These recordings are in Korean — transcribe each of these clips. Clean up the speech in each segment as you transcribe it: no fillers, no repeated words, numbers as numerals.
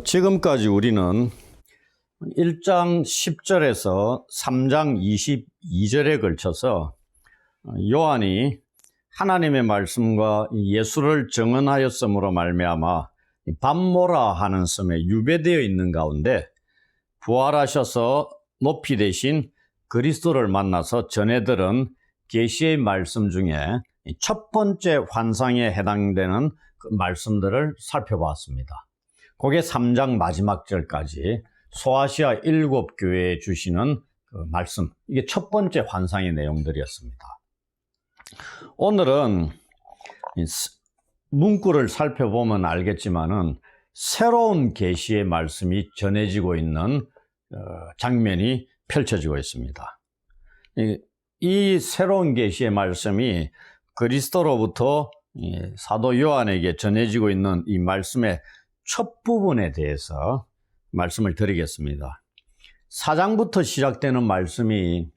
지금까지 우리는 1장 10절에서 3장 22절에 걸쳐서 요한이 하나님의 말씀과 예수를 증언하였음으로 말미암아 밤모라 하는 섬에 유배되어 있는 가운데 부활하셔서 높이 되신 그리스도를 만나서 전해들은 계시의 말씀 중에 첫 번째 환상에 해당되는 그 말씀들을 살펴보았습니다. 그게 3장 마지막 절까지 소아시아 7교회에 주시는 그 말씀, 이게 첫 번째 환상의 내용들이었습니다. 오늘은 문구를 살펴보면 알겠지만은 새로운 계시의 말씀이 전해지고 있는 장면이 펼쳐지고 있습니다. 이 새로운 계시의 말씀이 그리스도로부터 사도 요한에게 전해지고 있는 이 말씀의 첫 부분에 대해서 말씀을 드리겠습니다. 4장부터 시작되는 말씀이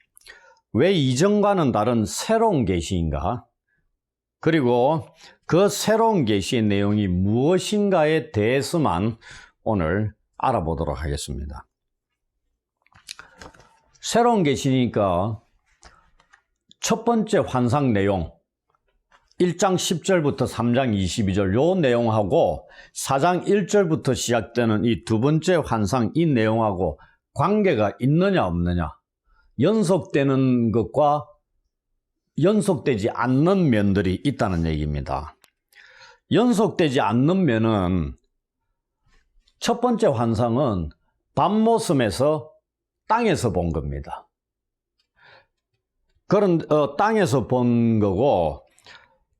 왜 이전과는 다른 새로운 계시인가? 그리고 그 새로운 계시의 내용이 무엇인가에 대해서만 오늘 알아보도록 하겠습니다. 새로운 계시니까 첫 번째 환상 내용 1장 10절부터 3장 22절 요 내용하고 4장 1절부터 시작되는 이 두 번째 환상 이 내용하고 관계가 있느냐 없느냐, 연속되는 것과 연속되지 않는 면들이 있다는 얘기입니다. 연속되지 않는 면은 첫 번째 환상은 밤모섬에서 땅에서 본 겁니다. 그런 땅에서 본 거고,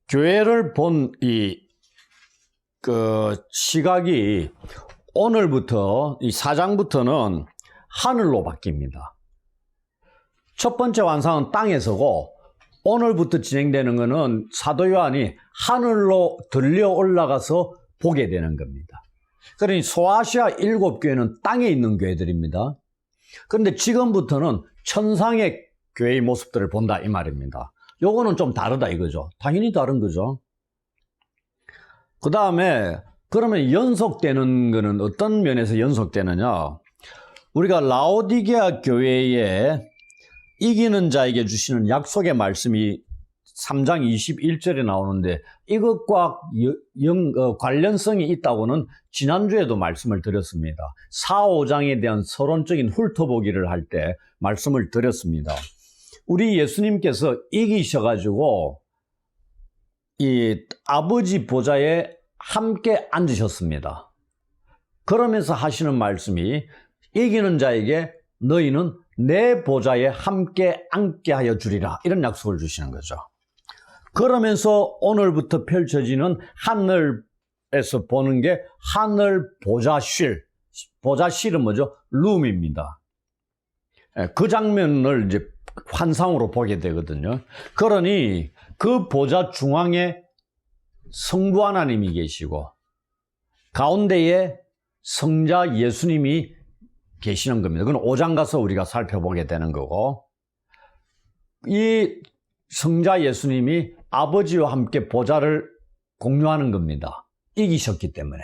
교회를 본 시각이 오늘부터 이 4장부터는 하늘로 바뀝니다. 첫 번째 환상은 땅에서고, 오늘부터 진행되는 것은 사도 요한이 하늘로 들려 올라가서 보게 되는 겁니다. 그러니 소아시아 7교회는 땅에 있는 교회들입니다. 그런데 지금부터는 천상의 교회의 모습들을 본다 이 말입니다. 요거는 좀 다르다 이거죠. 당연히 다른 거죠. 그 다음에 그러면 연속되는 거는 어떤 면에서 연속되느냐? 우리가 라오디게아 교회에 이기는 자에게 주시는 약속의 말씀이 3장 21절에 나오는데 이것과 관련성이 있다고는 지난주에도 말씀을 드렸습니다. 4, 5장에 대한 서론적인 훑어보기를 할 때 말씀을 드렸습니다. 우리 예수님께서 이기셔가지고 이 아버지 보좌에 함께 앉으셨습니다. 그러면서 하시는 말씀이 이기는 자에게 너희는 내 보좌에 함께 앉게 하여 주리라, 이런 약속을 주시는 거죠. 그러면서 오늘부터 펼쳐지는 하늘에서 보는 게 하늘 보좌실, 보좌실은 뭐죠? 룸입니다. 그 장면을 이제 환상으로 보게 되거든요. 그러니 그 보좌 중앙에 성부 하나님이 계시고 가운데에 성자 예수님이 계시는 겁니다. 그건 5장 가서 우리가 살펴보게 되는 거고, 이 성자 예수님이 아버지와 함께 보좌를 공유하는 겁니다. 이기셨기 때문에.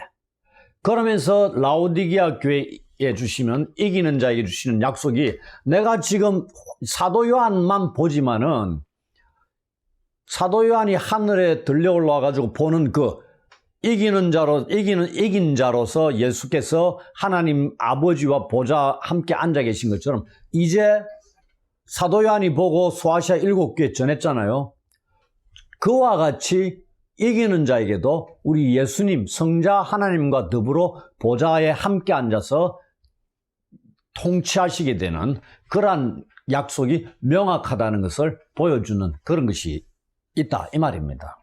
그러면서 라오디게아 교회에 주시면 이기는 자에게 주시는 약속이, 내가 지금 사도 요한만 보지만은 사도 요한이 하늘에 들려 올라와 가지고 보는 그 이긴 자로서 예수께서 하나님 아버지와 보좌 함께 앉아 계신 것처럼 이제 사도 요한이 보고 소아시아 7교회 전했잖아요. 그와 같이 이기는 자에게도 우리 예수님 성자 하나님과 더불어 보좌에 함께 앉아서 통치하시게 되는 그러한 약속이 명확하다는 것을 보여주는 그런 것이 있다 이 말입니다.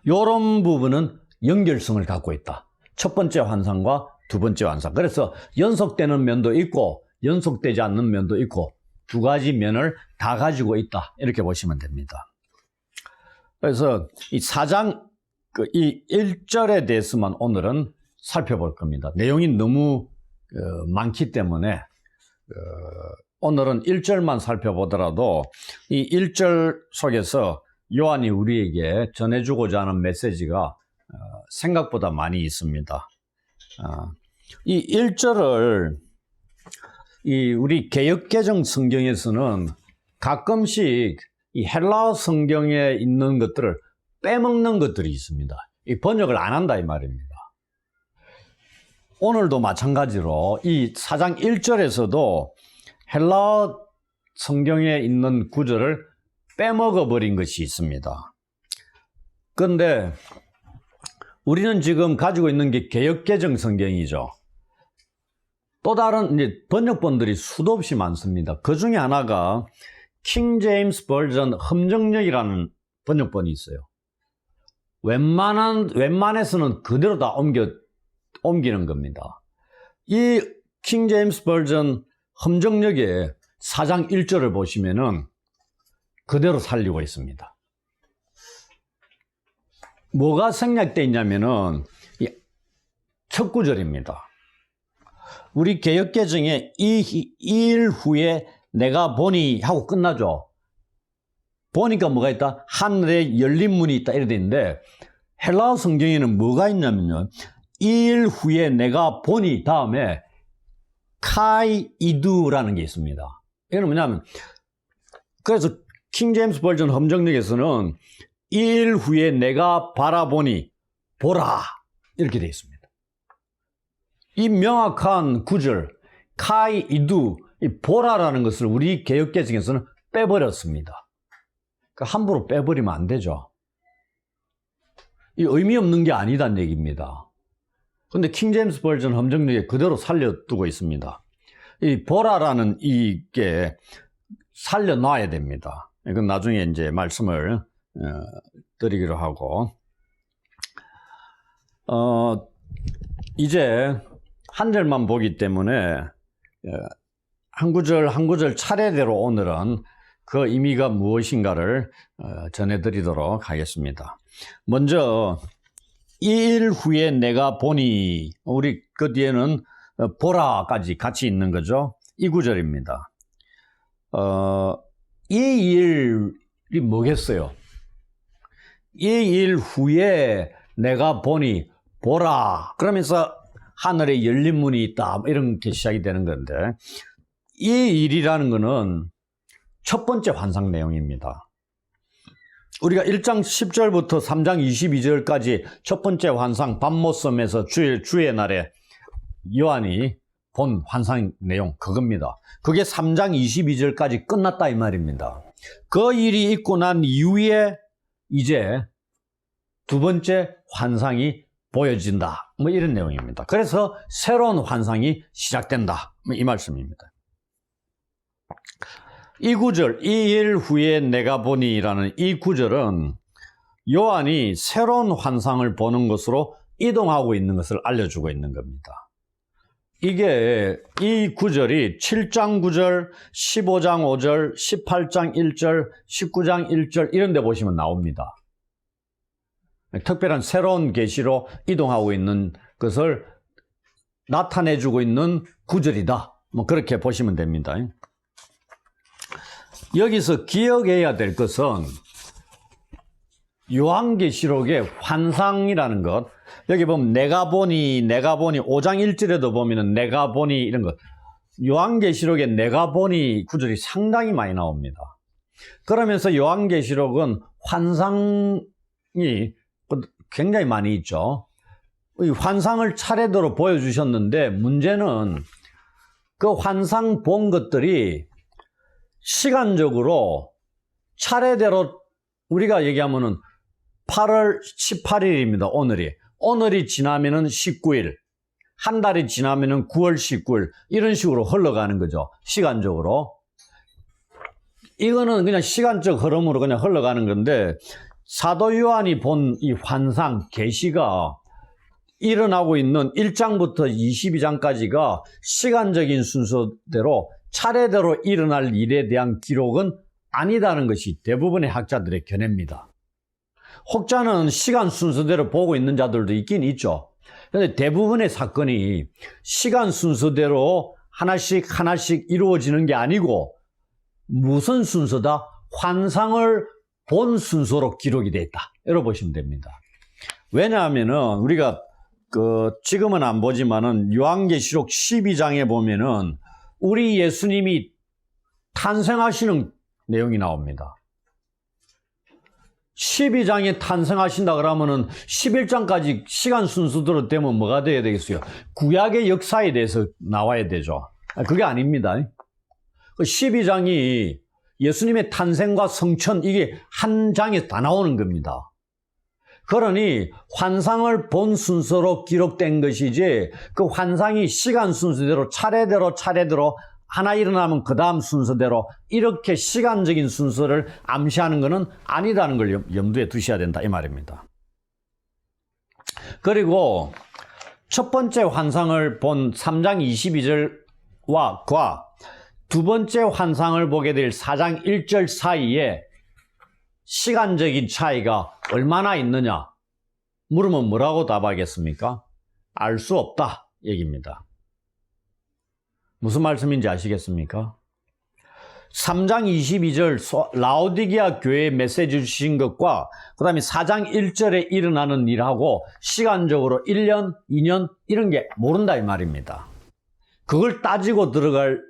이런 부분은 연결성을 갖고 있다. 첫 번째 환상과 두 번째 환상. 그래서 연속되는 면도 있고 연속되지 않는 면도 있고 두 가지 면을 다 가지고 있다, 이렇게 보시면 됩니다. 그래서 이 4장 이 1절에 대해서만 오늘은 살펴볼 겁니다. 내용이 너무 많기 때문에 오늘은 1절만 살펴보더라도 이 1절 속에서 요한이 우리에게 전해주고자 하는 메시지가 생각보다 많이 있습니다. 이 1절을 우리 개역개정 성경에서는 가끔씩 이 헬라어 성경에 있는 것들을 빼먹는 것들이 있습니다. 이 번역을 안 한다 이 말입니다. 오늘도 마찬가지로 이 4장 1절에서도 헬라어 성경에 있는 구절을 빼먹어 버린 것이 있습니다. 그런데 우리는 지금 가지고 있는 게 개역개정 성경이죠. 또 다른 이제 번역본들이 수도 없이 많습니다. 그 중에 하나가 킹 제임스 버전 험정역이라는 번역본이 있어요. 웬만해서는 그대로 다 옮기는 겁니다. 이 킹 제임스 버전 험정역의 4장 1절을 보시면은 그대로 살리고 있습니다. 뭐가 생략되어 있냐면은 첫 구절입니다. 우리 개역개정에 이 일 후에 내가 보니 하고 끝나죠. 보니까 뭐가 있다? 하늘에 열린 문이 있다 이래 돼 있는데 헬라어 성경에는 뭐가 있냐면요. 이 일 후에 내가 보니 다음에 카이 이두라는 게 있습니다. 이건 뭐냐면 그래서 킹 제임스 버전 험정역에서는 이 일 후에 내가 바라보니 보라 이렇게 되어 있습니다. 이 명확한 구절 카이 이두 이 보라라는 것을 우리 개역개정에서는 빼버렸습니다. 그러니까 함부로 빼버리면 안 되죠. 이 의미 없는 게 아니다는 얘기입니다. 그런데 킹 제임스 버전 험정역에 그대로 살려두고 있습니다. 이 보라라는 이게 살려놔야 됩니다. 이건 나중에 이제 말씀을 드리기로 하고 이제 한 절만 보기 때문에 한 구절 한 구절 차례대로 오늘은 그 의미가 무엇인가를 전해드리도록 하겠습니다. 먼저 이 일 후에 내가 보니 우리 그 뒤에는 보라까지 같이 있는 거죠. 이 구절입니다. 이 일이 뭐겠어요? 이 일 후에 내가 보니 보라 그러면서 하늘에 열린 문이 있다 이런 게 시작이 되는 건데 이 일이라는 거는 첫 번째 환상 내용입니다. 우리가 1장 10절부터 3장 22절까지 첫 번째 환상 밤모섬에서 주의 날에 요한이 본 환상 내용 그겁니다. 그게 3장 22절까지 끝났다 이 말입니다. 그 일이 있고 난 이후에 이제 두 번째 환상이 보여진다 뭐 이런 내용입니다. 그래서 새로운 환상이 시작된다 뭐 이 말씀입니다. 이 구절 이 일 후에 내가 보니라는 이 구절은 요한이 새로운 환상을 보는 것으로 이동하고 있는 것을 알려주고 있는 겁니다. 이게 이 구절이 7장 9절, 15장 5절, 18장 1절, 19장 1절 이런 데 보시면 나옵니다. 특별한 새로운 계시로 이동하고 있는 것을 나타내주고 있는 구절이다. 뭐 그렇게 보시면 됩니다. 여기서 기억해야 될 것은 요한계시록의 환상이라는 것. 여기 보면 내가 보니 5장 1절에도 보면은 내가 보니 이런 것. 요한계시록에 내가 보니 구절이 상당히 많이 나옵니다. 그러면서 요한계시록은 환상이 굉장히 많이 있죠. 이 환상을 차례대로 보여주셨는데 문제는 그 환상 본 것들이 시간적으로 차례대로 우리가 얘기하면은 8월 18일입니다. 오늘이 지나면은 19일, 한 달이 지나면은 9월 19일 이런 식으로 흘러가는 거죠. 시간적으로. 이거는 그냥 시간적 흐름으로 그냥 흘러가는 건데 사도 요한이 본 이 환상, 계시가 일어나고 있는 1장부터 22장까지가 시간적인 순서대로 차례대로 일어날 일에 대한 기록은 아니다는 것이 대부분의 학자들의 견해입니다. 혹자는 시간 순서대로 보고 있는 자들도 있긴 있죠. 그런데 대부분의 사건이 시간 순서대로 하나씩 이루어지는 게 아니고 무슨 순서다? 환상을 본 순서로 기록이 되어 있다. 이렇게 보시면 됩니다. 왜냐하면은 우리가 지금은 안 보지만은 요한계시록 12장에 보면은 우리 예수님이 탄생하시는 내용이 나옵니다. 12장에 탄생하신다 그러면은 11장까지 시간 순서대로 되면 뭐가 돼야 되겠어요? 구약의 역사에 대해서 나와야 되죠. 그게 아닙니다. 12장이 예수님의 탄생과 성천, 이게 한 장에 다 나오는 겁니다. 그러니 환상을 본 순서로 기록된 것이지 그 환상이 시간 순서대로 차례대로 하나 일어나면 그 다음 순서대로 이렇게 시간적인 순서를 암시하는 것은 아니라는 걸 염두에 두셔야 된다 이 말입니다. 그리고 첫 번째 환상을 본 3장 22절과 두 번째 환상을 보게 될 4장 1절 사이에 시간적인 차이가 얼마나 있느냐 물으면 뭐라고 답하겠습니까? 알 수 없다 얘기입니다. 무슨 말씀인지 아시겠습니까? 3장 22절 라오디게아 교회에 메시지 주신 것과 그 다음에 4장 1절에 일어나는 일하고 시간적으로 1년, 2년 이런 게 모른다 이 말입니다. 그걸 따지고 들어갈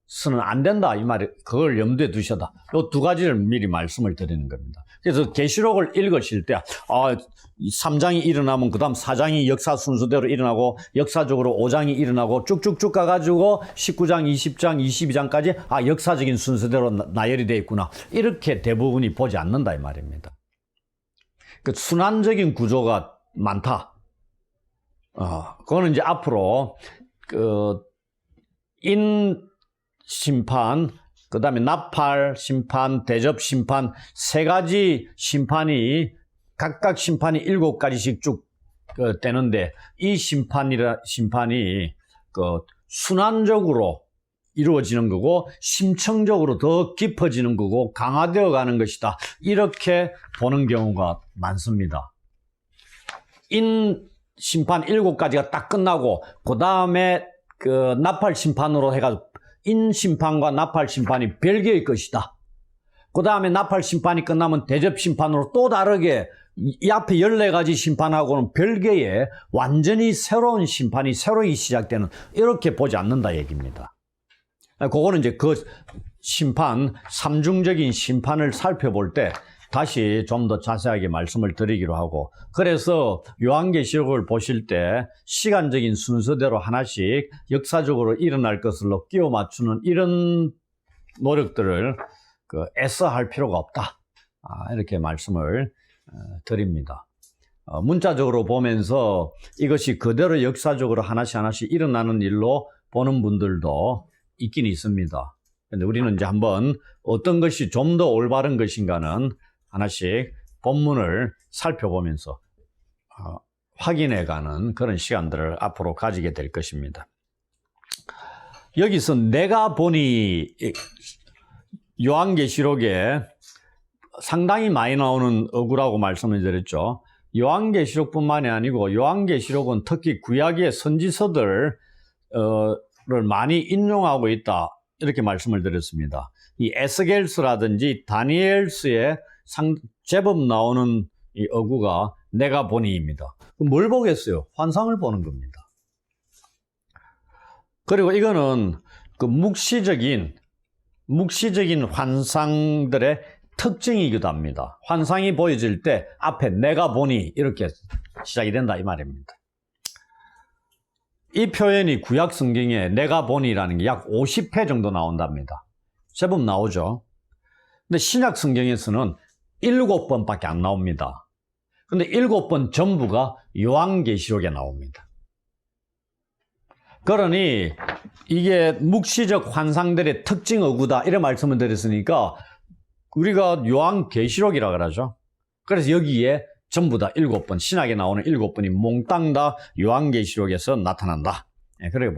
서는 안 된다 이 말이, 그걸 염두에 두셔다. 이 두 가지를 미리 말씀을 드리는 겁니다. 그래서 계시록을 읽으실 때 3장이 일어나면 그 다음 4장이 역사 순서대로 일어나고 역사적으로 5장이 일어나고 쭉쭉쭉 가가지고 19장, 20장, 22장까지 역사적인 순서대로 나열이 되어 있구나 이렇게 대부분이 보지 않는다 이 말입니다. 그 순환적인 구조가 많다. 그거는 이제 앞으로 심판, 그 다음에 나팔 심판, 대접 심판 세 가지 심판이 각각 심판이 7가지씩 쭉 되는데 이 심판이 순환적으로 이루어지는 거고 심층적으로 더 깊어지는 거고 강화되어 가는 것이다. 이렇게 보는 경우가 많습니다. 심판 7가지가 딱 끝나고 그 다음에 나팔 심판으로 해가지고 심판과 나팔 심판이 별개의 것이다. 그 다음에 나팔 심판이 끝나면 대접 심판으로 또 다르게 이 앞에 14가지 심판하고는 별개의 완전히 새로운 심판이 새로이 시작되는 이렇게 보지 않는다 얘기입니다. 그거는 이제 그 심판, 삼중적인 심판을 살펴볼 때 다시 좀 더 자세하게 말씀을 드리기로 하고 그래서 요한계시록을 보실 때 시간적인 순서대로 하나씩 역사적으로 일어날 것으로 끼워 맞추는 이런 노력들을 애써 할 필요가 없다. 이렇게 말씀을 드립니다. 문자적으로 보면서 이것이 그대로 역사적으로 하나씩 일어나는 일로 보는 분들도 있긴 있습니다. 근데 우리는 이제 한번 어떤 것이 좀 더 올바른 것인가는 하나씩 본문을 살펴보면서 확인해가는 그런 시간들을 앞으로 가지게 될 것입니다. 여기서 내가 보니 요한계시록에 상당히 많이 나오는 어구라고 말씀을 드렸죠. 요한계시록뿐만이 아니고 요한계시록은 특히 구약의 선지서들을 많이 인용하고 있다 이렇게 말씀을 드렸습니다. 이 에스겔서라든지 다니엘서에 제법 나오는 이 어구가 내가 보니입니다. 뭘 보겠어요? 환상을 보는 겁니다. 그리고 이거는 그 묵시적인 환상들의 특징이기도 합니다. 환상이 보여질 때 앞에 내가 보니 이렇게 시작이 된다 이 말입니다. 이 표현이 구약 성경에 내가 보니라는 게 약 50회 정도 나온답니다. 제법 나오죠. 근데 신약 성경에서는 7번밖에 안 나옵니다. 근데 7번 전부가 요한계시록에 나옵니다. 그러니 이게 묵시적 환상들의 특징 어구다 이런 말씀을 드렸으니까 우리가 요한계시록이라 그러죠. 그래서 여기에 전부 다 7번, 신약에 나오는 7번이 몽땅 다 요한계시록에서 나타난다. 그렇게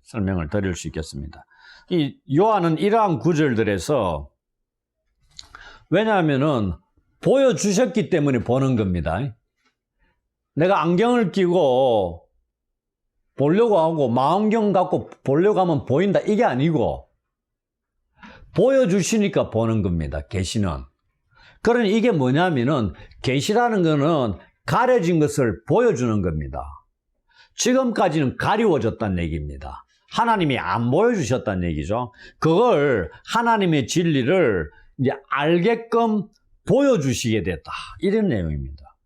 설명을 드릴 수 있겠습니다. 이 요한은 이러한 구절들에서 왜냐하면은 보여주셨기 때문에 보는 겁니다. 내가 안경을 끼고 보려고 하고 망원경 갖고 보려고 하면 보인다 이게 아니고 보여주시니까 보는 겁니다. 계시는. 그러니 이게 뭐냐면은 계시라는 거는 가려진 것을 보여주는 겁니다. 지금까지는 가리워졌다는 얘기입니다. 하나님이 안 보여주셨다는 얘기죠. 그걸 하나님의 진리를 이제 알게끔 보여주시게 됐다. 이런 내용입니다.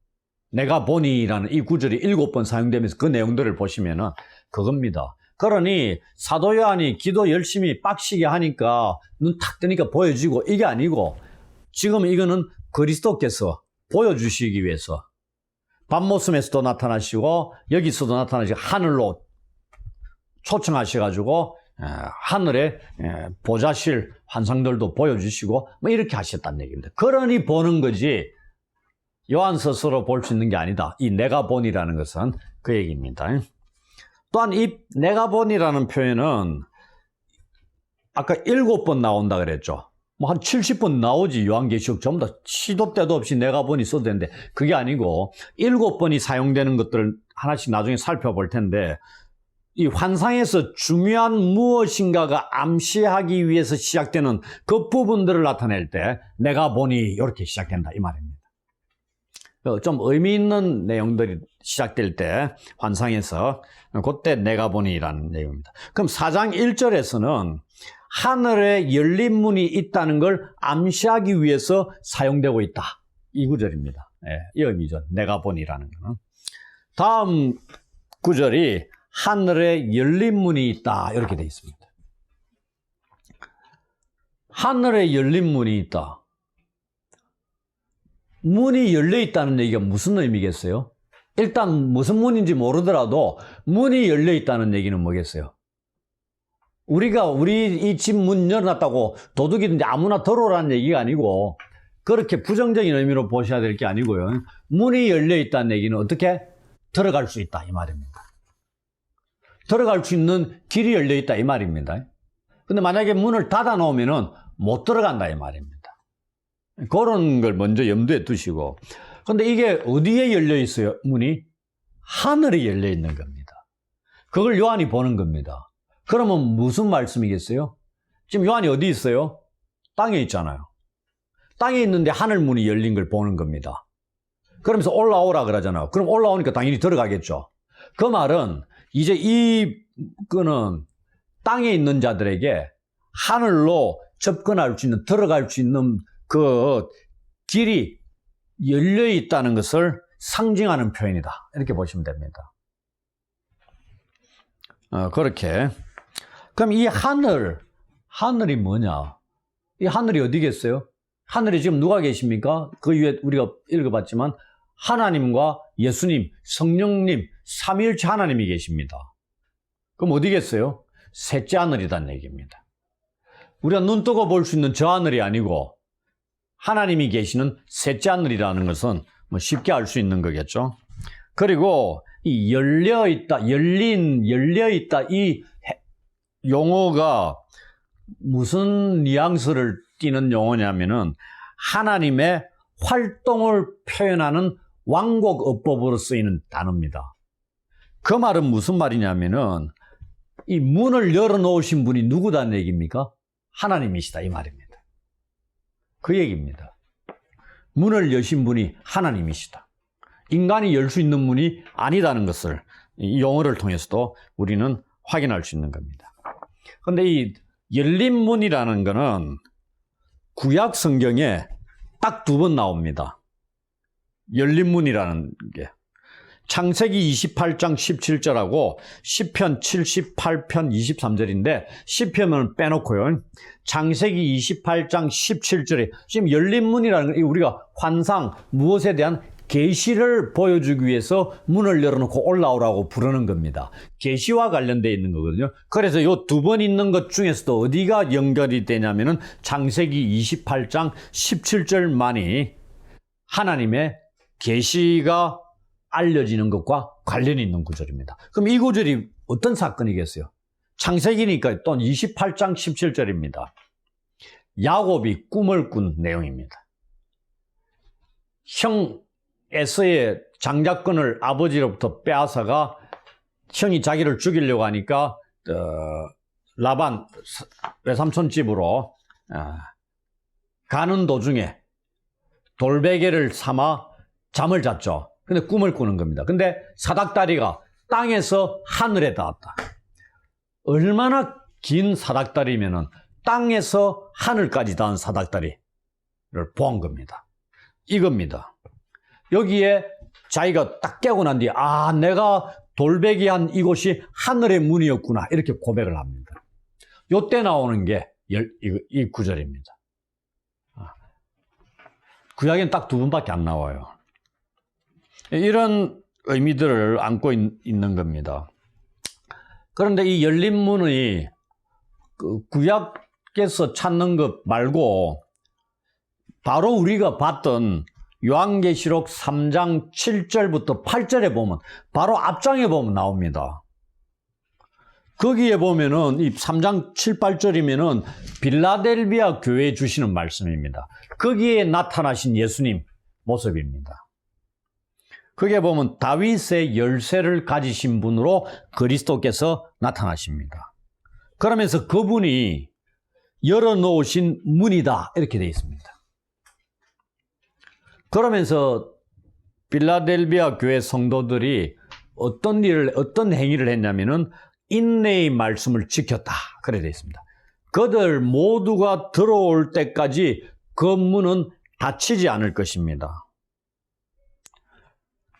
내가 보니라는 이 구절이 7번 사용되면서 그 내용들을 보시면은 그겁니다. 그러니 사도 요한이 기도 열심히 빡시게 하니까 눈 탁 뜨니까 보여지고 이게 아니고 지금 이거는 그리스도께서 보여주시기 위해서 밤모습에서도 나타나시고 여기서도 나타나시고 하늘로 초청하셔가지고 하늘에 보좌실 환상들도 보여주시고 뭐 이렇게 하셨다는 얘기입니다. 그러니 보는 거지 요한 스스로 볼 수 있는 게 아니다. 이 내가 보니라는 것은 그 얘기입니다. 또한 이 내가 보니라는 표현은 아까 7번 나온다 그랬죠. 뭐 한 70번 나오지. 요한계시록 전부 다 시도 때도 없이 내가 보니 써도 되는데 그게 아니고 7번이 사용되는 것들을 하나씩 나중에 살펴볼 텐데 이 환상에서 중요한 무엇인가가 암시하기 위해서 시작되는 그 부분들을 나타낼 때 내가 보니 이렇게 시작된다 이 말입니다. 좀 의미 있는 내용들이 시작될 때 환상에서 그때 내가 보니라는 내용입니다. 그럼 4장 1절에서는 하늘에 열린 문이 있다는 걸 암시하기 위해서 사용되고 있다. 이 구절입니다. 이 의미죠. 내가 보니라는 거는. 다음 구절이 하늘에 열린 문이 있다. 이렇게 되어 있습니다. 하늘에 열린 문이 있다. 문이 열려 있다는 얘기가 무슨 의미겠어요? 일단 무슨 문인지 모르더라도 문이 열려 있다는 얘기는 뭐겠어요? 우리 이 집 문 열어놨다고 도둑이든지 아무나 들어오라는 얘기가 아니고 그렇게 부정적인 의미로 보셔야 될 게 아니고요. 문이 열려 있다는 얘기는 어떻게? 들어갈 수 있다 이 말입니다. 들어갈 수 있는 길이 열려 있다 이 말입니다. 근데 만약에 문을 닫아 놓으면은 못 들어간다 이 말입니다. 그런 걸 먼저 염두에 두시고. 근데 이게 어디에 열려 있어요? 문이? 하늘에 열려 있는 겁니다. 그걸 요한이 보는 겁니다. 그러면 무슨 말씀이겠어요? 지금 요한이 어디 있어요? 땅에 있잖아요. 땅에 있는데 하늘 문이 열린 걸 보는 겁니다. 그러면서 올라오라 그러잖아요. 그럼 올라오니까 당연히 들어가겠죠. 그 말은 이제 이거는 땅에 있는 자들에게 하늘로 접근할 수 있는, 들어갈 수 있는 그 길이 열려 있다는 것을 상징하는 표현이다. 이렇게 보시면 됩니다. 그렇게. 그럼 이 하늘이 뭐냐? 이 하늘이 어디겠어요? 하늘에 지금 누가 계십니까? 그 위에 우리가 읽어봤지만 하나님과 예수님, 성령님, 삼위일체 하나님이 계십니다. 그럼 어디겠어요? 셋째 하늘이란 얘기입니다. 우리가 눈 뜨고 볼 수 있는 저 하늘이 아니고 하나님이 계시는 셋째 하늘이라는 것은 뭐 쉽게 알 수 있는 거겠죠. 그리고 이 열려있다, 열려있다 이 용어가 무슨 뉘앙스를 띠는 용어냐면은 하나님의 활동을 표현하는 완곡어법으로 쓰이는 단어입니다. 그 말은 무슨 말이냐면은 이 문을 열어놓으신 분이 누구다는 얘기입니까? 하나님이시다 이 말입니다. 그 얘기입니다. 문을 여신 분이 하나님이시다. 인간이 열 수 있는 문이 아니다는 것을 이 용어를 통해서도 우리는 확인할 수 있는 겁니다. 그런데 이 열린 문이라는 거는 구약 성경에 딱 2번 나옵니다. 열린 문이라는 게 창세기 28장 17절하고 시편 78편 23절인데 시편은 빼놓고요. 창세기 28장 17절에 지금 열린 문이라는 건 우리가 환상, 무엇에 대한 계시를 보여주기 위해서 문을 열어놓고 올라오라고 부르는 겁니다. 계시와 관련되어 있는 거거든요. 그래서 요 2번 있는 것 중에서도 어디가 연결이 되냐면은 창세기 28장 17절만이 하나님의 계시가 알려지는 것과 관련이 있는 구절입니다. 그럼 이 구절이 어떤 사건이겠어요? 창세기니까 또 28장 17절입니다. 야곱이 꿈을 꾼 내용입니다. 형 에서의 장자권을 아버지로부터 빼앗아가 형이 자기를 죽이려고 하니까 라반 외삼촌 집으로 가는 도중에 돌베개를 삼아 잠을 잤죠. 근데 꿈을 꾸는 겁니다. 근데 사닥다리가 땅에서 하늘에 닿았다. 얼마나 긴 사닥다리면은 땅에서 하늘까지 닿은 사닥다리를 보한 겁니다. 이겁니다. 여기에 자기가 딱 깨고 난 뒤에 내가 돌베개한 이곳이 하늘의 문이었구나 이렇게 고백을 합니다. 요때 나오는 게 이 구절입니다. 구약에는 딱 두 번밖에 안 나와요. 이런 의미들을 안고 있는 겁니다. 그런데 이 열린 문이 구약에서 찾는 것 말고 바로 우리가 봤던 요한계시록 3장 7절부터 8절에 보면 바로 앞장에 보면 나옵니다. 거기에 보면은 이 3장 7, 8절이면은 빌라델비아 교회에 주시는 말씀입니다. 거기에 나타나신 예수님 모습입니다. 거기에 보면 다윗의 열쇠를 가지신 분으로 그리스도께서 나타나십니다. 그러면서 그분이 열어놓으신 문이다 이렇게 되어 있습니다. 그러면서 빌라델비아 교회 성도들이 어떤 행위를 했냐면은 인내의 말씀을 지켰다. 그래 되어 있습니다. 그들 모두가 들어올 때까지 그 문은 닫히지 않을 것입니다.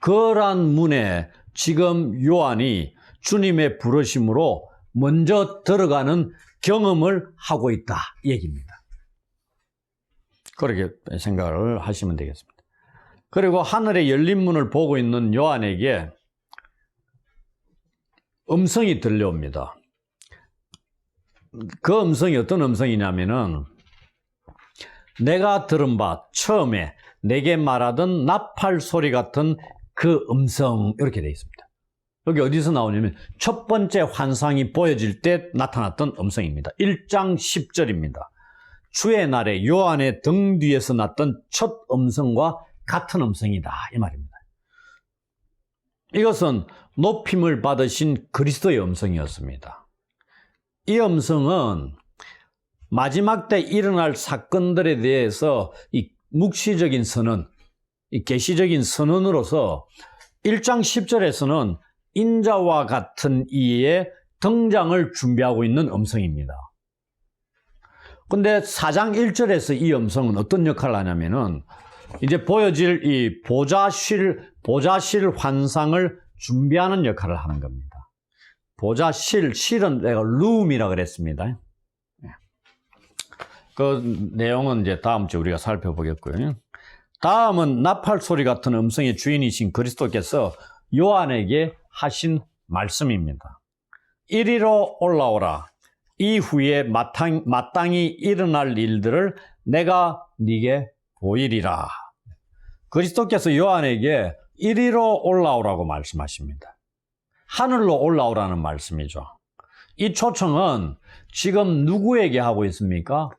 그러한 문에 지금 요한이 주님의 부르심으로 먼저 들어가는 경험을 하고 있다. 이 얘기입니다. 그렇게 생각을 하시면 되겠습니다. 그리고 하늘의 열린 문을 보고 있는 요한에게 음성이 들려옵니다. 그 음성이 어떤 음성이냐면은 내가 들은 바 처음에 내게 말하던 나팔 소리 같은 그 음성 이렇게 되어 있습니다. 여기 어디서 나오냐면 첫 번째 환상이 보여질 때 나타났던 음성입니다. 1장 10절입니다. 주의 날에 요한의 등 뒤에서 났던 첫 음성과 같은 음성이다 이 말입니다. 이것은 높임을 받으신 그리스도의 음성이었습니다. 이 음성은 마지막 때 일어날 사건들에 대해서 이 묵시적인 선언, 이 계시적인 선언으로서 1장 10절에서는 인자와 같은 이의 등장을 준비하고 있는 음성입니다. 근데 4장 1절에서 이 음성은 어떤 역할을 하냐면은 이제 보여질 이 보좌실 환상을 준비하는 역할을 하는 겁니다. 실은 내가 룸이라 그랬습니다. 그 내용은 이제 다음 주에 우리가 살펴보겠고요. 다음은 나팔 소리 같은 음성의 주인이신 그리스도께서 요한에게 하신 말씀입니다. 이리로 올라오라. 이후에 마땅히 일어날 일들을 내가 네게 보이리라. 그리스도께서 요한에게 이리로 올라오라고 말씀하십니다. 하늘로 올라오라는 말씀이죠. 이 초청은 지금 누구에게 하고 있습니까?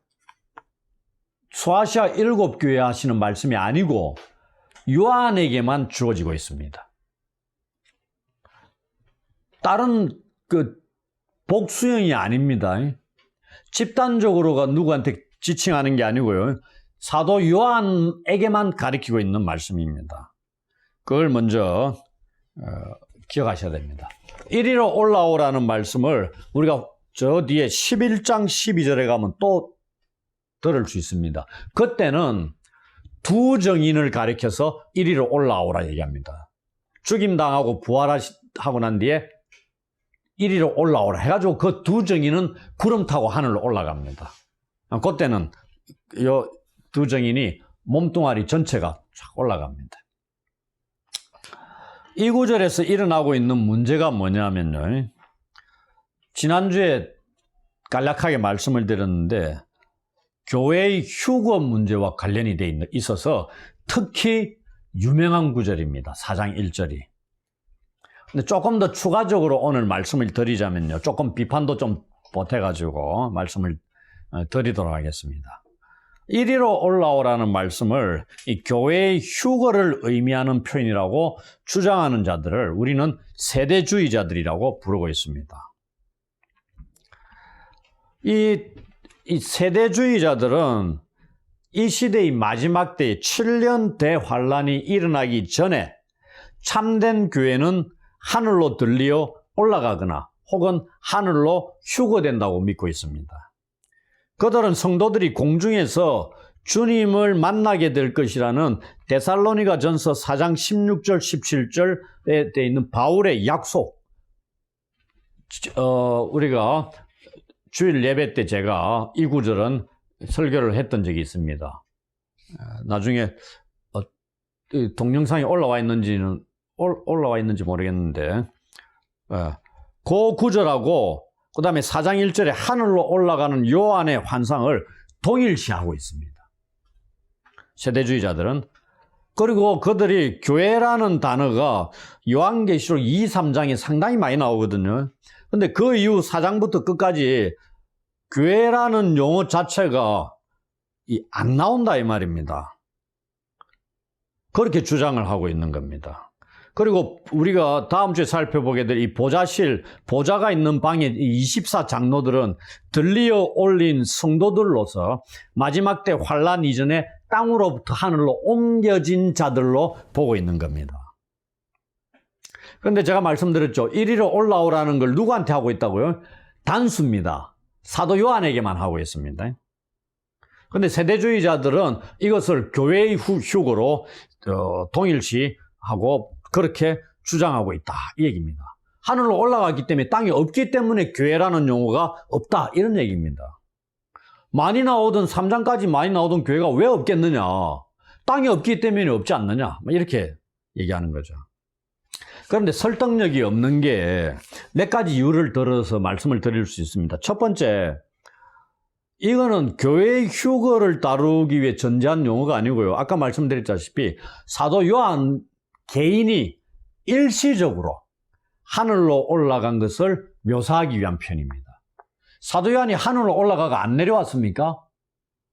소아시아 7교회 하시는 말씀이 아니고 요한에게만 주어지고 있습니다. 다른 복수형이 아닙니다. 집단적으로가 누구한테 지칭하는 게 아니고요. 사도 요한에게만 가리키고 있는 말씀입니다. 그걸 먼저 기억하셔야 됩니다. 이리로 올라오라는 말씀을 우리가 저 뒤에 11장 12절에 가면 또 들을 수 있습니다. 그때는 두 정인을 가리켜서 이리로 올라오라 얘기합니다. 죽임당하고 부활하고 난 뒤에 이리로 올라오라 해가지고 그 두 정인은 구름 타고 하늘로 올라갑니다. 그때는 이 두 정인이 몸뚱아리 전체가 쫙 올라갑니다. 이 구절에서 일어나고 있는 문제가 뭐냐면요. 지난주에 간략하게 말씀을 드렸는데 교회의 휴거 문제와 관련이 있어서 특히 유명한 구절입니다. 4장 1절이. 근데 조금 더 추가적으로 오늘 말씀을 드리자면요. 조금 비판도 좀 보태가지고 말씀을 드리도록 하겠습니다. 이리로 올라오라는 말씀을 이 교회의 휴거를 의미하는 표현이라고 주장하는 자들을 우리는 세대주의자들이라고 부르고 있습니다. 이 세대주의자들은 이 시대의 마지막 때에 7년 대환란이 일어나기 전에 참된 교회는 하늘로 들리어 올라가거나 혹은 하늘로 휴거된다고 믿고 있습니다. 그들은 성도들이 공중에서 주님을 만나게 될 것이라는 데살로니가 전서 4장 16절 17절에 되어 있는 바울의 약속, 우리가 주일 예배 때 제가 이 구절은 설교를 했던 적이 있습니다. 나중에 동영상이 올라와 있는지 모르겠는데 그 구절하고 그 다음에 4장 1절에 하늘로 올라가는 요한의 환상을 동일시하고 있습니다. 세대주의자들은. 그리고 그들이 교회라는 단어가 요한계시록 2, 3장에 상당히 많이 나오거든요. 근데 그 이후 4장부터 끝까지 교회라는 용어 자체가 안 나온다 이 말입니다. 그렇게 주장을 하고 있는 겁니다. 그리고 우리가 다음 주에 살펴보게 될 이 보좌가 있는 방의 24 장로들은 들리어 올린 성도들로서 마지막 때 환란 이전에 땅으로부터 하늘로 옮겨진 자들로 보고 있는 겁니다. 그런데 제가 말씀드렸죠. 이리로 올라오라는 걸 누구한테 하고 있다고요? 단수입니다. 사도 요한에게만 하고 있습니다. 그런데 세대주의자들은 이것을 교회의 휴거로 동일시하고 그렇게 주장하고 있다 이 얘기입니다. 하늘로 올라갔기 때문에 땅이 없기 때문에 교회라는 용어가 없다 이런 얘기입니다. 많이 나오던 3장까지 많이 나오던 교회가 왜 없겠느냐, 땅이 없기 때문에 없지 않느냐 이렇게 얘기하는 거죠. 그런데 설득력이 없는 게 몇 가지 이유를 들어서 말씀을 드릴 수 있습니다. 첫 번째, 이거는 교회의 휴거를 다루기 위해 전제한 용어가 아니고요. 아까 말씀드렸다시피 사도 요한 개인이 일시적으로 하늘로 올라간 것을 묘사하기 위한 표현입니다. 사도 요한이 하늘로 올라가가 안 내려왔습니까?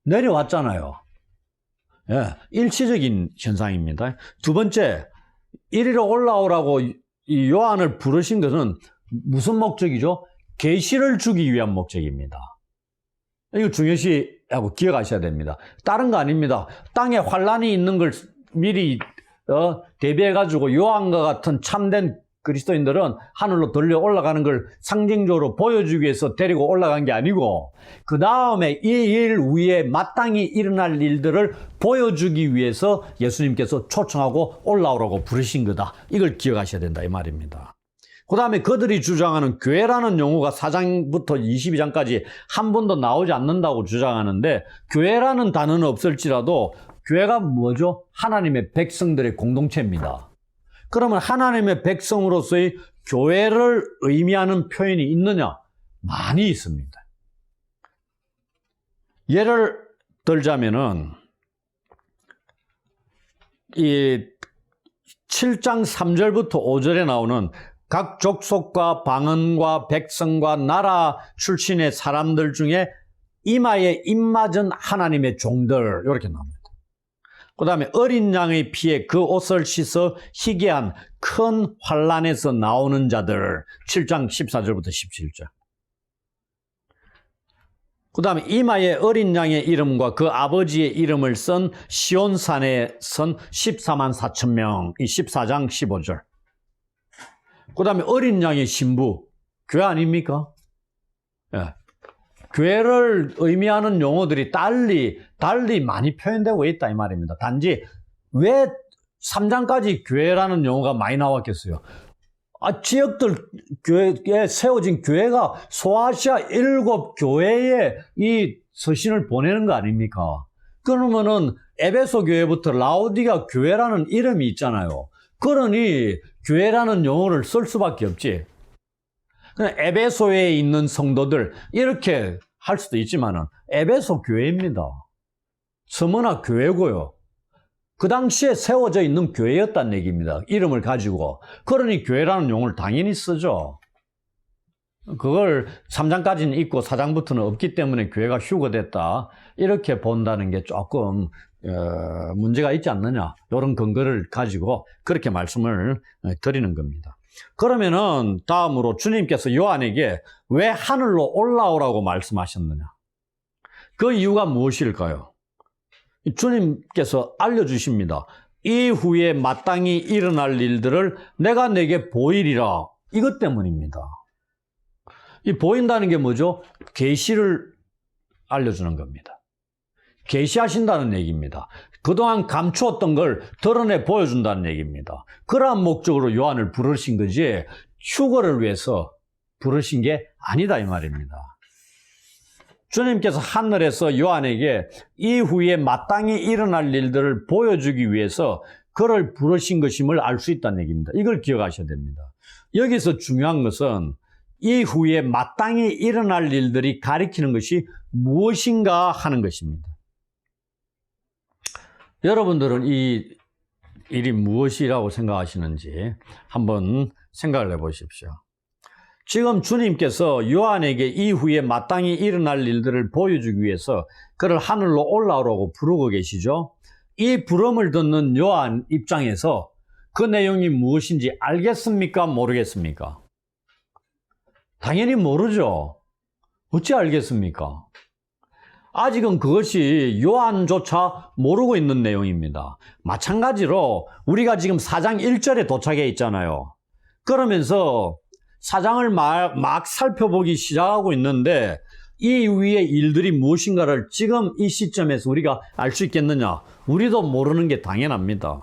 내려왔잖아요. 예, 일시적인 현상입니다. 두 번째, 이리로 올라오라고 이 요한을 부르신 것은 무슨 목적이죠? 계시를 주기 위한 목적입니다. 이거 중요시하고 기억하셔야 됩니다. 다른 거 아닙니다. 땅에 환란이 있는 걸 미리 대비해가지고 요한과 같은 참된 그리스도인들은 하늘로 들려 올라가는 걸 상징적으로 보여주기 위해서 데리고 올라간 게 아니고 그 다음에 이 일 위에 마땅히 일어날 일들을 보여주기 위해서 예수님께서 초청하고 올라오라고 부르신 거다. 이걸 기억하셔야 된다 이 말입니다. 그 다음에 그들이 주장하는 교회라는 용어가 4장부터 22장까지 한 번도 나오지 않는다고 주장하는데 교회라는 단어는 없을지라도 교회가 뭐죠? 하나님의 백성들의 공동체입니다. 그러면 하나님의 백성으로서의 교회를 의미하는 표현이 있느냐? 많이 있습니다. 예를 들자면은 이 7장 3절부터 5절에 나오는 각 족속과 방언과 백성과 나라 출신의 사람들 중에 이마에 입맞은 하나님의 종들 이렇게 나옵니다. 그 다음에 어린 양의 피에 그 옷을 씻어 희게한 큰 환란에서 나오는 자들 7장 14절부터 17절. 그 다음에 이마에 어린 양의 이름과 그 아버지의 이름을 쓴 시온산에 선 14만 4천 명 이 14장 15절. 그 다음에 어린 양의 신부 교회 아닙니까? 예. 교회를 의미하는 용어들이 달리 많이 표현되고 있다 이 말입니다. 단지 왜 3장까지 교회라는 용어가 많이 나왔겠어요? 지역들 교회에 세워진 교회가 소아시아 7교회에 이 서신을 보내는 거 아닙니까? 그러면은 에베소 교회부터 라오디가 교회라는 이름이 있잖아요. 그러니 교회라는 용어를 쓸 수밖에 없지. 그냥 에베소에 있는 성도들 이렇게 할 수도 있지만은 에베소 교회입니다. 서머나 교회고요. 그 당시에 세워져 있는 교회였다는 얘기입니다. 이름을 가지고. 그러니 교회라는 용어를 당연히 쓰죠. 그걸 3장까지는 있고 4장부터는 없기 때문에 교회가 휴거됐다. 이렇게 본다는 게 조금 문제가 있지 않느냐. 이런 근거를 가지고 그렇게 말씀을 드리는 겁니다. 그러면은 다음으로 주님께서 요한에게 왜 하늘로 올라오라고 말씀하셨느냐? 그 이유가 무엇일까요? 주님께서 알려주십니다. 이후에 마땅히 일어날 일들을 내가 내게 보이리라. 이것 때문입니다. 이 보인다는 게 뭐죠? 계시를 알려주는 겁니다. 계시하신다는 얘기입니다. 그동안 감추었던 걸 드러내 보여준다는 얘기입니다. 그러한 목적으로 요한을 부르신 거지 휴거를 위해서 부르신 게 아니다 이 말입니다. 주님께서 하늘에서 요한에게 이후에 마땅히 일어날 일들을 보여주기 위해서 그를 부르신 것임을 알 수 있다는 얘기입니다. 이걸 기억하셔야 됩니다. 여기서 중요한 것은 이후에 마땅히 일어날 일들이 가리키는 것이 무엇인가 하는 것입니다. 여러분들은 이 일이 무엇이라고 생각하시는지 한번 생각을 해보십시오. 지금 주님께서 요한에게 이후에 마땅히 일어날 일들을 보여주기 위해서 그를 하늘로 올라오라고 부르고 계시죠. 이 부름을 듣는 요한 입장에서 그 내용이 무엇인지 알겠습니까? 모르겠습니까? 당연히 모르죠. 어찌 알겠습니까? 아직은 그것이 요한조차 모르고 있는 내용입니다. 마찬가지로 우리가 지금 4장 1절에 도착해 있잖아요. 그러면서 4장을 막 살펴보기 시작하고 있는데 이 위의 일들이 무엇인가를 지금 이 시점에서 우리가 알 수 있겠느냐? 우리도 모르는 게 당연합니다.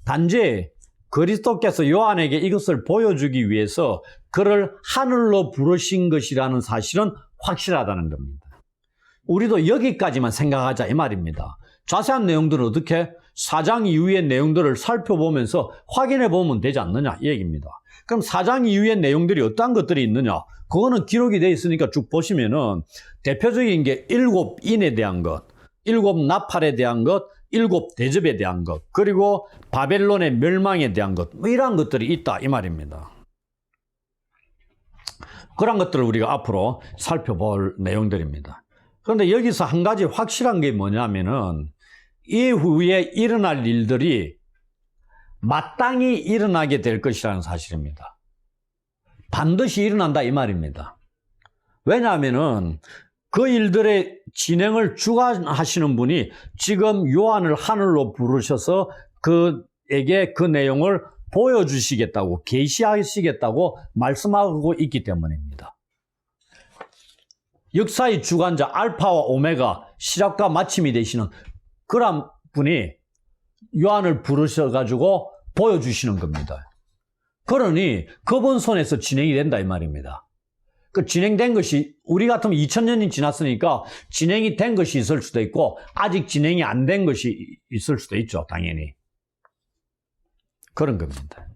단지 그리스도께서 요한에게 이것을 보여주기 위해서 그를 하늘로 부르신 것이라는 사실은 확실하다는 겁니다. 우리도 여기까지만 생각하자 이 말입니다. 자세한 내용들은 어떻게? 4장 이후의 내용들을 살펴보면서 확인해 보면 되지 않느냐 이 얘기입니다. 그럼 4장 이후의 내용들이 어떤 것들이 있느냐? 그거는 기록이 되어 있으니까 쭉 보시면은 대표적인 게 7인에 대한 것, 7 나팔에 대한 것, 7 대접에 대한 것, 그리고 바벨론의 멸망에 대한 것, 뭐 이러한 것들이 있다 이 말입니다. 그런 것들을 우리가 앞으로 살펴볼 내용들입니다. 그런데 여기서 한 가지 확실한 게 뭐냐면은 이후에 일어날 일들이 마땅히 일어나게 될 것이라는 사실입니다. 반드시 일어난다 이 말입니다. 왜냐하면은 그 일들의 진행을 주관하시는 분이 지금 요한을 하늘로 부르셔서 그에게 그 내용을 보여주시겠다고 계시하시겠다고 말씀하고 있기 때문입니다. 역사의 주관자 알파와 오메가 시작과 마침이 되시는 그런 분이 요한을 부르셔가지고 보여주시는 겁니다. 그러니 그분 손에서 진행이 된다 이 말입니다. 그 진행된 것이 우리 같으면 2000년이 지났으니까 진행이 된 것이 있을 수도 있고 아직 진행이 안 된 것이 있을 수도 있죠. 당연히. 그런 겁니다.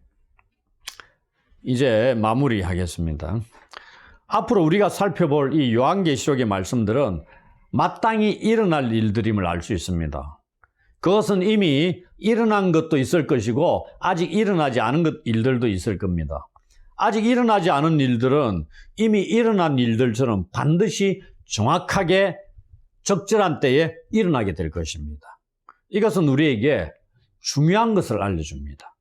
이제 마무리하겠습니다. 앞으로 우리가 살펴볼 이 요한계시록의 말씀들은 마땅히 일어날 일들임을 알 수 있습니다. 그것은 이미 일어난 것도 있을 것이고 아직 일어나지 않은 일들도 있을 겁니다. 아직 일어나지 않은 일들은 이미 일어난 일들처럼 반드시 정확하게 적절한 때에 일어나게 될 것입니다. 이것은 우리에게 중요한 것을 알려줍니다.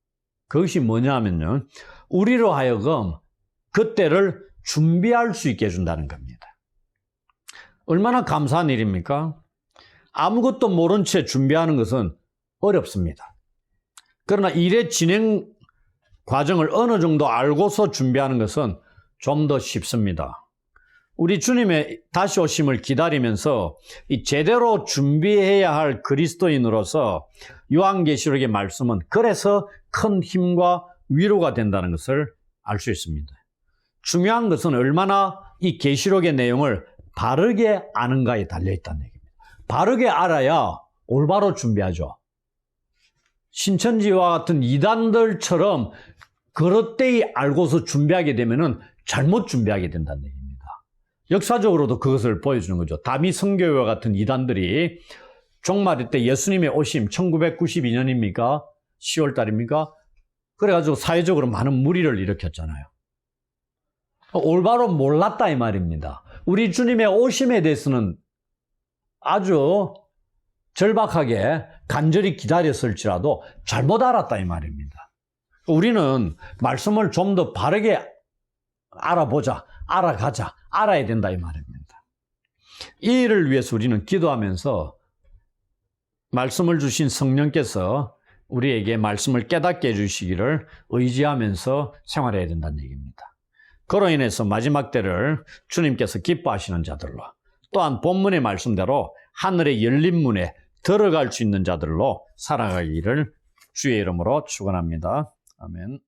그것이 뭐냐면요, 우리로 하여금 그때를 준비할 수 있게 해준다는 겁니다. 얼마나 감사한 일입니까? 아무것도 모른 채 준비하는 것은 어렵습니다. 그러나 일의 진행 과정을 어느 정도 알고서 준비하는 것은 좀 더 쉽습니다. 우리 주님의 다시 오심을 기다리면서 이 제대로 준비해야 할 그리스도인으로서 요한계시록의 말씀은 그래서 큰 힘과 위로가 된다는 것을 알 수 있습니다. 중요한 것은 얼마나 이 계시록의 내용을 바르게 아는가에 달려있다는 얘기입니다. 바르게 알아야 올바로 준비하죠. 신천지와 같은 이단들처럼 그릇되이 알고서 준비하게 되면은 잘못 준비하게 된다는 얘기입니다. 역사적으로도 그것을 보여주는 거죠. 다미 선교회와 같은 이단들이 종말일 때 예수님의 오심 1992년입니까? 10월 달입니까? 그래가지고 사회적으로 많은 무리를 일으켰잖아요. 올바로 몰랐다 이 말입니다. 우리 주님의 오심에 대해서는 아주 절박하게 간절히 기다렸을지라도 잘못 알았다 이 말입니다. 우리는 말씀을 좀 더 바르게 알아보자, 알아가자, 알아야 된다 이 말입니다. 이 일을 위해서 우리는 기도하면서 말씀을 주신 성령께서 우리에게 말씀을 깨닫게 해주시기를 의지하면서 생활해야 된다는 얘기입니다. 그로 인해서 마지막 때를 주님께서 기뻐하시는 자들로, 또한 본문의 말씀대로 하늘의 열린 문에 들어갈 수 있는 자들로 살아가기를 주의 이름으로 축원합니다. 아멘.